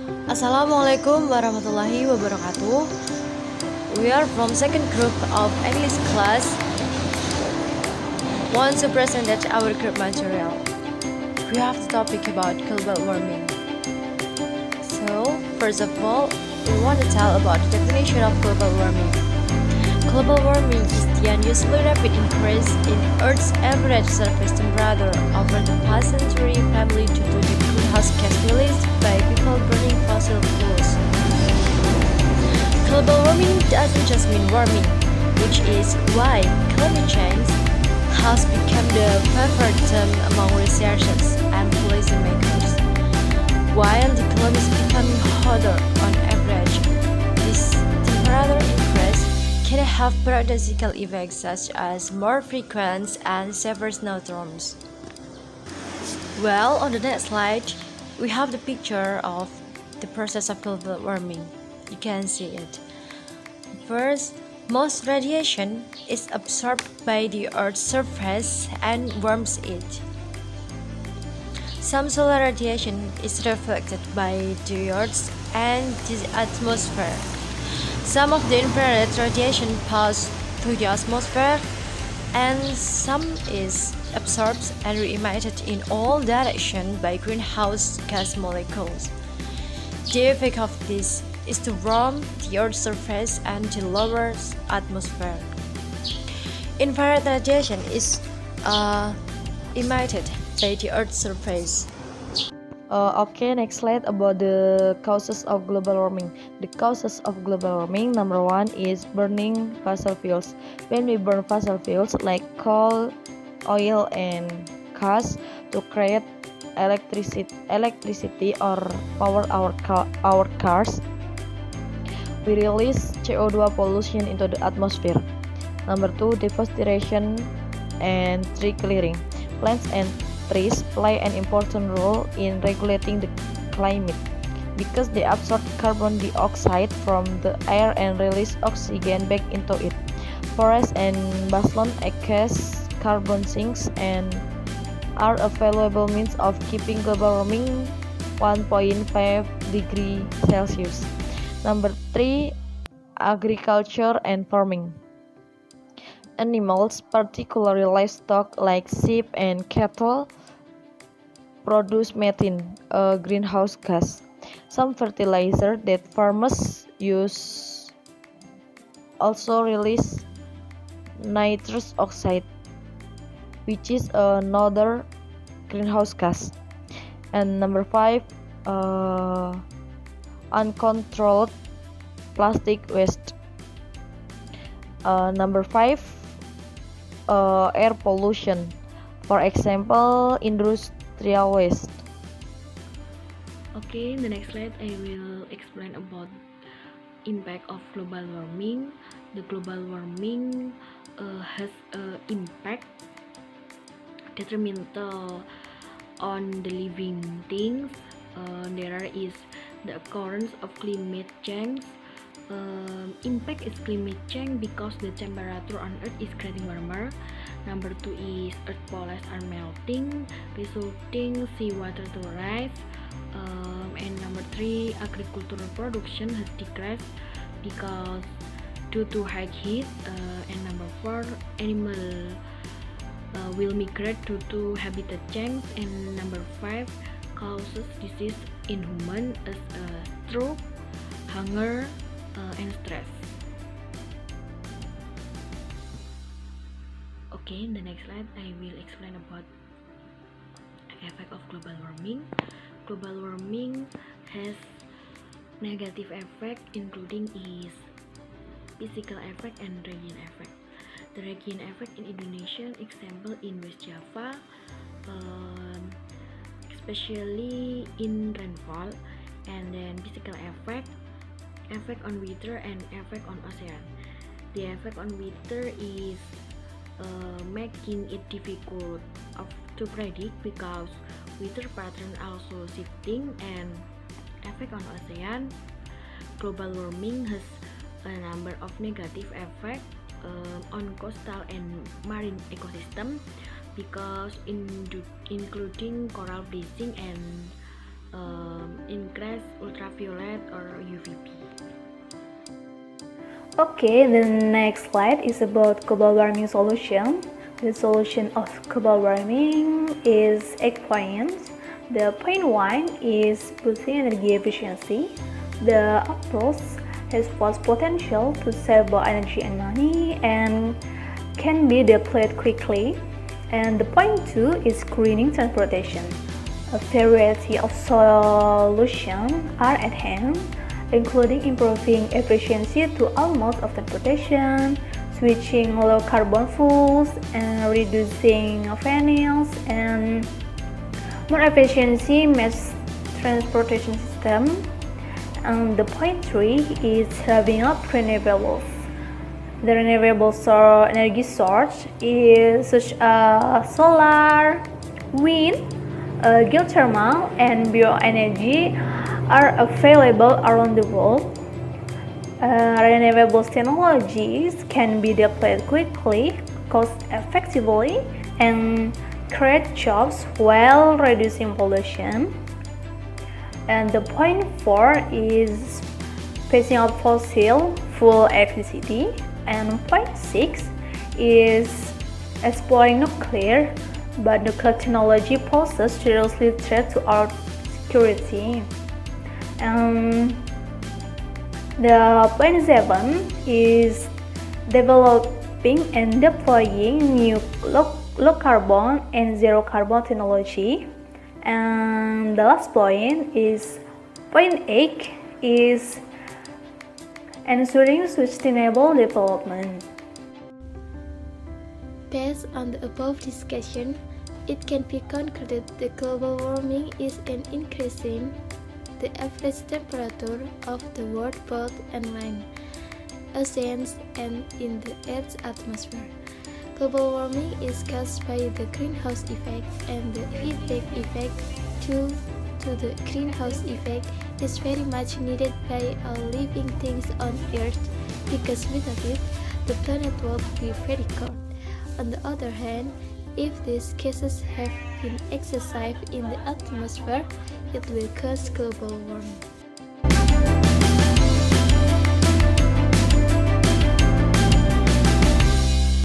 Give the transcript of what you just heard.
Assalamualaikum warahmatullahi wabarakatuh. We are from second group of English class. Want to present our group material. We have the topic about global warming. So, first of all, we want to tell about the definition of global warming. Global warming is the unusually rapid increase in Earth's average surface temperature over the past century, primarily due to the greenhouse gas released by people burning fossil fuels. Global warming doesn't just mean warming, which is why climate change has become the favorite term among researchers and policymakers. While the climate is becoming hotter on average, this temperature increase can have paradoxical effects such as more frequent and severe snowstorms. Well, on the next slide, we have the picture of the process of global warming. You can see it. First, most radiation is absorbed by the Earth's surface and warms it. Some solar radiation is reflected by the Earth and the atmosphere. Some of the infrared radiation pass through the atmosphere, and some is absorbed and re-emitted in all directions by greenhouse gas molecules. The effect of this is to warm the Earth's surface and the lower atmosphere. Infrared radiation is emitted by the Earth's surface. Okay, next slide about the causes of global warming. The causes of global warming, number one is burning fossil fuels. When we burn fossil fuels like coal, oil, and gas to create electricity or power our cars, we release CO2 pollution into the atmosphere. Number two, deforestation and tree clearing. Plants and trees play an important role in regulating the climate because they absorb carbon dioxide from the air and release oxygen back into it. Forests and bushland act as carbon sinks and are a valuable means of keeping global warming 1.5 degrees Celsius. Number 3, agriculture and farming. Animals, particularly livestock like sheep and cattle, produce methane, a greenhouse gas. Some fertilizer that farmers use also release nitrous oxide, which is another greenhouse gas. And number 5, uncontrolled plastic waste. Number 5, air pollution, for example, industrial waste. Okay, in the next slide I will explain about impact of global warming. The global warming has an impact detrimental on the living things. There is the occurrence of climate change. Impact is climate change because the temperature on Earth is getting warmer. Number 2 is Earth poles are melting, resulting seawater to rise. And number 3, agricultural production has decreased because due to high heat. And number 4, animal will migrate due to habitat change. And number 5, causes disease in human as stroke, hunger, and stress. Okay, in the next slide I will explain about the effect of global warming. Global warming has negative effect including is physical effect and region effect. The region effect in Indonesia, example in West Java, especially in rainfall. And then physical effect on weather and effect on ocean. The effect on weather is making it difficult to predict because weather pattern also shifting. And effect on ocean, global warming has a number of negative effects on coastal and marine ecosystem because including coral bleaching and increase ultraviolet or UVB. Okay, the next slide is about global warming solution. The solution of global warming is 8 points. The point 1 is boosting energy efficiency. The approach has vast potential to save both energy and money and can be deployed quickly. And the point 2 is greening transportation. A variety of solutions are at hand, including improving efficiency to all modes of transportation, switching low carbon fuels, and reducing fuels, and more efficiency mass transportation system. And the point 3 is having up renewables. The renewable energy source is such as solar, wind, geothermal, and bioenergy are available around the world. Renewable technologies can be deployed quickly, cost-effectively, and create jobs while reducing pollution. And the point 4 is phasing out fossil fuel electricity. And point 6 is exploring nuclear, but nuclear technology poses seriously threat to our security. The point 7 is developing and deploying new low carbon and zero carbon technology. And the last point is point 8 is ensuring sustainable development. Based on the above discussion, it can be concluded that global warming is an increasing the average temperature of the world both on land, oceans, and in the Earth's atmosphere. Global warming is caused by the greenhouse effect, and the effect due to the greenhouse effect is very much needed by all living things on Earth, because without it, the planet would be very cold. On the other hand, if these gases have been excessive in the atmosphere, it will cause global warming.